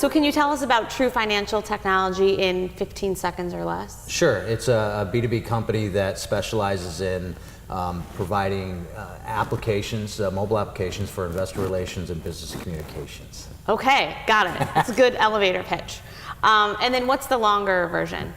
So can you tell us about True Financial Technology in 15 seconds or less? Sure. It's a B2B company that specializes in providing applications, mobile applications for investor relations and business communications. Okay, got it. That's a good elevator pitch. And then what's the longer version?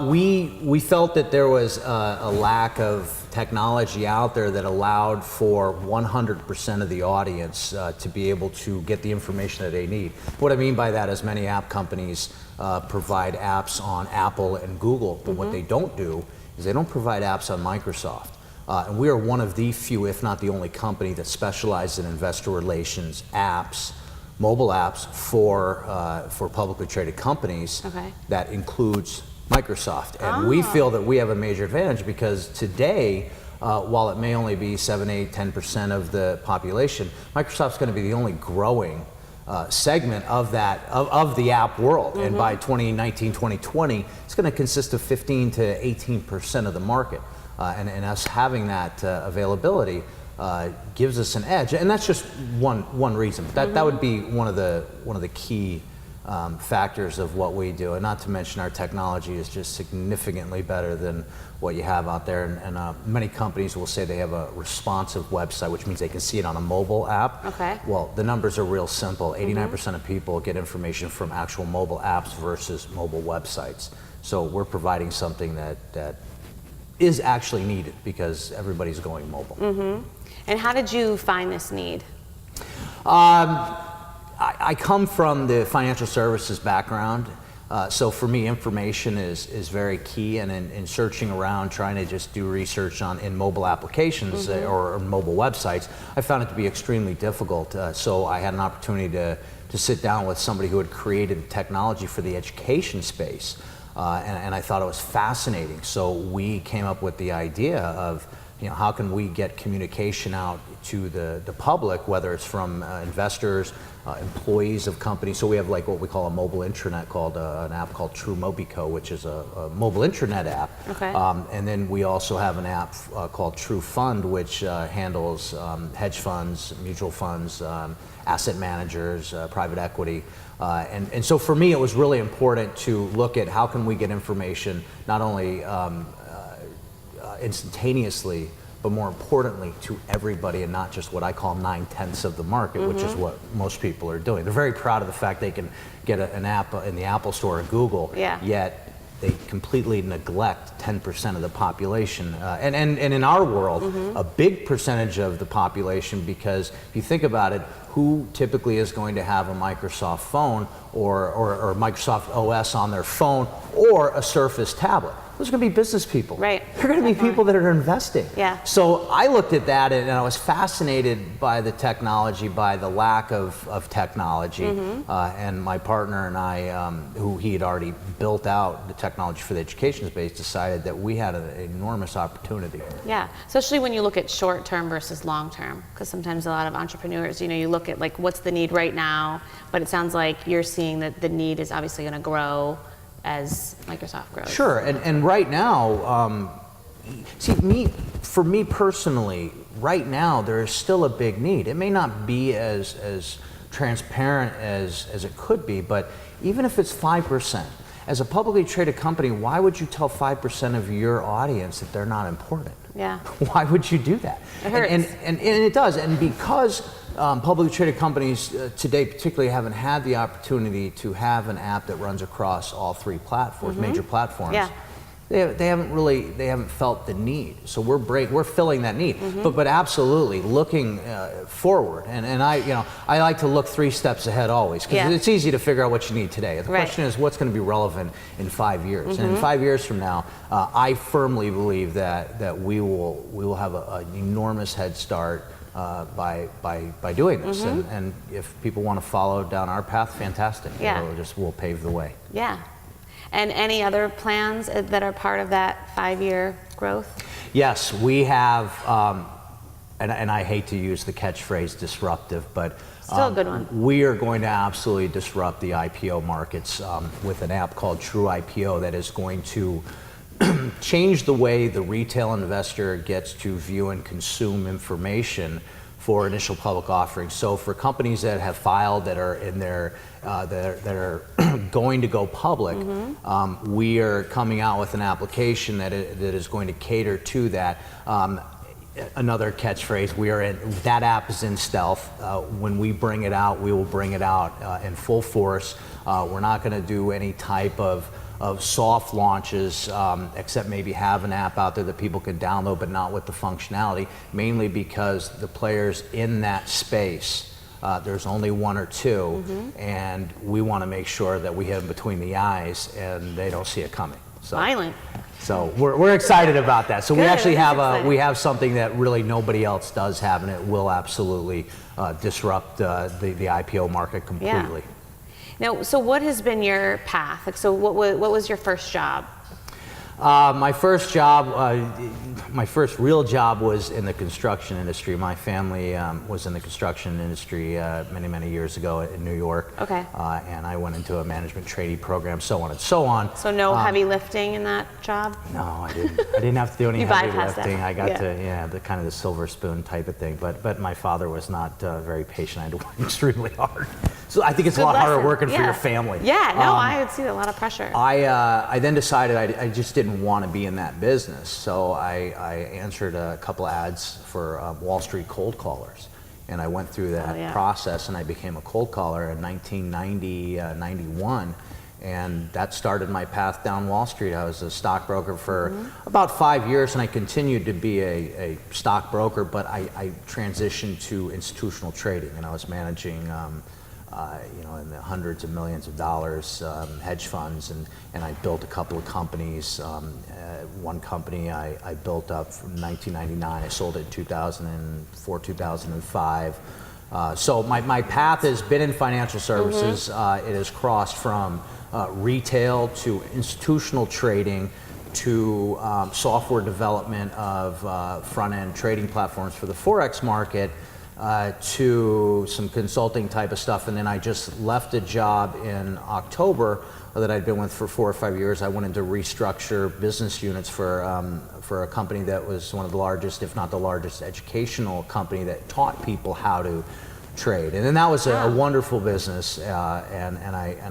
We felt that there was a lack of technology out there that allowed for 100% of the audience to be able to get the information that they need. What I mean by that is many app companies provide apps on Apple and Google, but what they don't do is they don't provide apps on Microsoft. And we are one of the few, if not the only company that specializes in investor relations apps, mobile apps for publicly traded companies. Okay. That includes Microsoft. And we feel that we have a major advantage because today, while it may only be 7, 8, 10% of the population, Microsoft's going to be the only growing segment of the app world. And by 2019, 2020, it's going to consist of 15 to 18% of the market. And us having that availability gives us an edge, and that's just one reason. That would be one of the key factors of what we do, and not to mention our technology is just significantly better than what you have out there. And many companies will say they have a responsive website, which means they can see it on a mobile app. Okay. Well, the numbers are real simple. 89% of people get information from actual mobile apps versus mobile websites. So we're providing something that is actually needed because everybody's going mobile. And how did you find this need? I come from the financial services background, so for me information is very key, and in searching around trying to just do research in mobile applications or mobile websites, I found it to be extremely difficult. So I had an opportunity to sit down with somebody who had created technology for the education space, and I thought it was fascinating. So we came up with the idea of, how can we get communication out to the public, whether it's from investors, employees of companies. So we have like what we call a mobile intranet called an app called True Mobico, which is a mobile intranet app. Okay. And then we also have an app called True Fund, which handles hedge funds, mutual funds, asset managers, private equity. And so for me, it was really important to look at how can we get information not only instantaneously, but more importantly to everybody, and not just what I call 9/10 of the market, which is what most people are doing. They're very proud of the fact they can get an app in the Apple Store or Google, yet they completely neglect 10% of the population. And in our world, a big percentage of the population, because if you think about it, who typically is going to have a Microsoft phone or Microsoft OS on their phone or a Surface tablet? Those are going to be business people. Right. They're going to be people that are investing. Yeah. So I looked at that and I was fascinated by the technology, by the lack of technology. And my partner and I, who he had already built out the technology for the education space, decided that we had an enormous opportunity. Yeah, especially when you look at short term versus long term, because sometimes a lot of entrepreneurs, you look at like what's the need right now, but it sounds like you're seeing that the need is obviously going to grow as Microsoft grows. Sure, and right now, for me personally, right now there is still a big need. It may not be as transparent as it could be, but even if it's 5%, as a publicly traded company, why would you tell 5% of your audience that they're not important? Yeah. Why would you do that? It hurts. And it does, and because publicly traded companies today particularly haven't had the opportunity to have an app that runs across all three platforms, major platforms. Yeah. They haven't felt the need. So we're filling that need. But absolutely looking forward, and I like to look 3 steps ahead always, because it's easy to figure out what you need today. The question is what's going to be relevant in 5 years, and in 5 years from now, I firmly believe that we will have an enormous head start by doing this, and if people want to follow down our path, fantastic. We'll pave the way. Yeah. And any other plans that are part of that 5-year growth? Yes, we have, and I hate to use the catchphrase disruptive, but still a good one. We are going to absolutely disrupt the IPO markets with an app called True IPO that is going to change the way the retail investor gets to view and consume information for initial public offerings. So for companies that have filed, that are in their that are going to go public, we are coming out with an application that is going to cater to that. Another catchphrase, that app is in stealth. When we bring it out, we will bring it out in full force. We're not going to do any type of soft launches, except maybe have an app out there that people can download, but not with the functionality, mainly because the players in that space, there's only one or two, and we want to make sure that we hit them between the eyes and they don't see it coming. So, Violent. So we're excited about that. So Good, we actually that's we have something that really nobody else does have, and it will absolutely disrupt the IPO market completely. Yeah. Now, so what has been your path? Like, so what was your first job? My first job, my first real job was in the construction industry. My family was in the construction industry many years ago in New York. Okay. And I went into a management trainee program, so on and so on. So no heavy lifting in that job? No, I didn't. I didn't have to do any You heavy bypassed lifting. that. I got to, the kind of the silver spoon type of thing. But my father was not very patient. I had to work extremely hard. So I think it's a lot harder working for your family. Yeah, no, I would see a lot of pressure. I then decided I just didn't want to be in that business, so I answered a couple ads for Wall Street cold callers, and I went through that process, and I became a cold caller in 1990, 91, and that started my path down Wall Street. I was a stockbroker for about 5 years, and I continued to be a stockbroker, but I transitioned to institutional trading, and I was managing in the hundreds of millions of dollars, hedge funds, and I built a couple of companies. One company I built up from 1999. I sold it in 2004, 2005. So my path has been in financial services. It has crossed from retail to institutional trading to software development of front-end trading platforms for the Forex market, to some consulting type of stuff, and then I just left a job in October that I'd been with for 4 or 5 years. I went into restructure business units for a company that was one of the largest, if not the largest, educational company that taught people how to trade, and then that was a wonderful business, and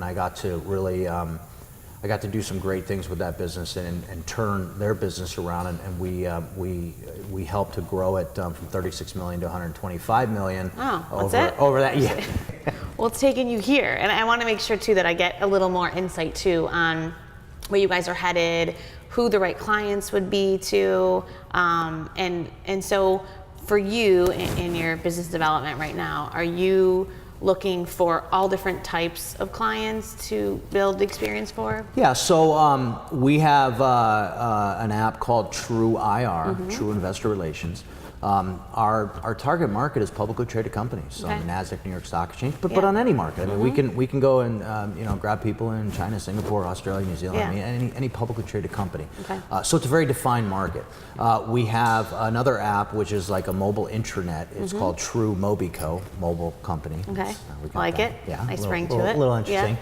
I got to really. I got to do some great things with that business and turn their business around, and we helped to grow it from 36 million to 125 million. Oh, that's it? Over that, yeah. Well, it's taking you here, and I want to make sure too that I get a little more insight too on where you guys are headed, who the right clients would be to, and so for you in your business development right now, are you looking for all different types of clients to build the experience for? Yeah, so we have an app called True IR, True Investor Relations. Our target market is publicly traded companies on the NASDAQ, New York Stock Exchange, but on any market. I mean, we can go and grab people in China, Singapore, Australia, New Zealand. I mean, any publicly traded company. So it's a very defined market. We have another app which is like a mobile intranet. It's called True Mobico, mobile company. Okay, I like it. Yeah, nice ring to it. A little interesting.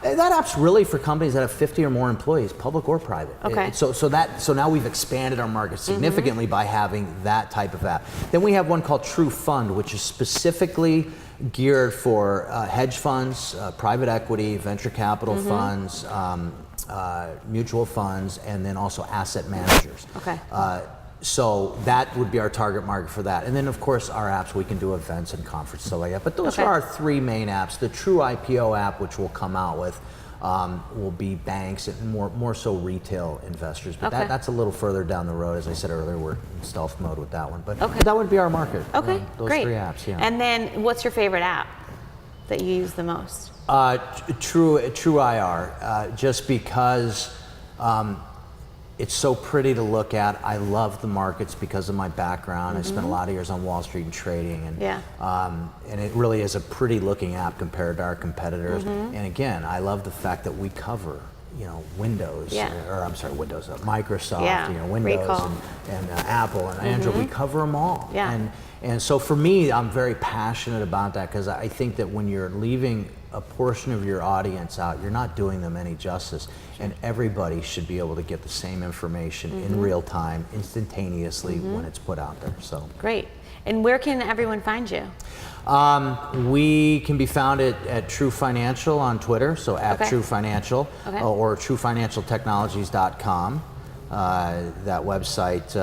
That app's really for companies that have 50 or more employees, public or private. Okay. So now we've expanded our market significantly by having that type of app. Then we have one called True Fund, which is specifically geared for hedge funds, private equity, venture capital funds, mutual funds, and then also asset managers. Okay. So that would be our target market for that. And then of course our apps, we can do events and conferences, stuff like that. But those are our three main apps. The True IPO app, which we'll come out with, will be banks and more so retail investors. But that's a little further down the road. As I said earlier, we're in stealth mode with that one. But that would be our market. Okay, those great. three apps, yeah. And then what's your favorite app that you use the most? True IR, just because it's so pretty to look at. I love the markets because of my background. I spent a lot of years on Wall Street and trading, and it really is a pretty looking app compared to our competitors. And again, I love the fact that we cover, Windows, or I'm sorry, Windows, Microsoft, Windows and Apple and Android. We cover them all. And so for me, I'm very passionate about that because I think that when you're leaving a portion of your audience out, you're not doing them any justice. And everybody should be able to get the same information in real time, instantaneously when it's put out there. So great. And where can everyone find you? We can be found at True Financial on Twitter, so at Okay. True Financial, Okay. or truefinancialtechnologies.com. That website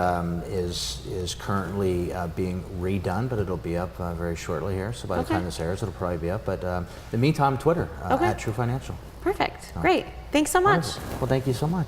is currently being redone, but it'll be up very shortly here. So by the Okay. time this airs, it'll probably be up. But in the meantime, Twitter Okay. at True Financial. Perfect. Great. Thanks so much. Well, thank you so much.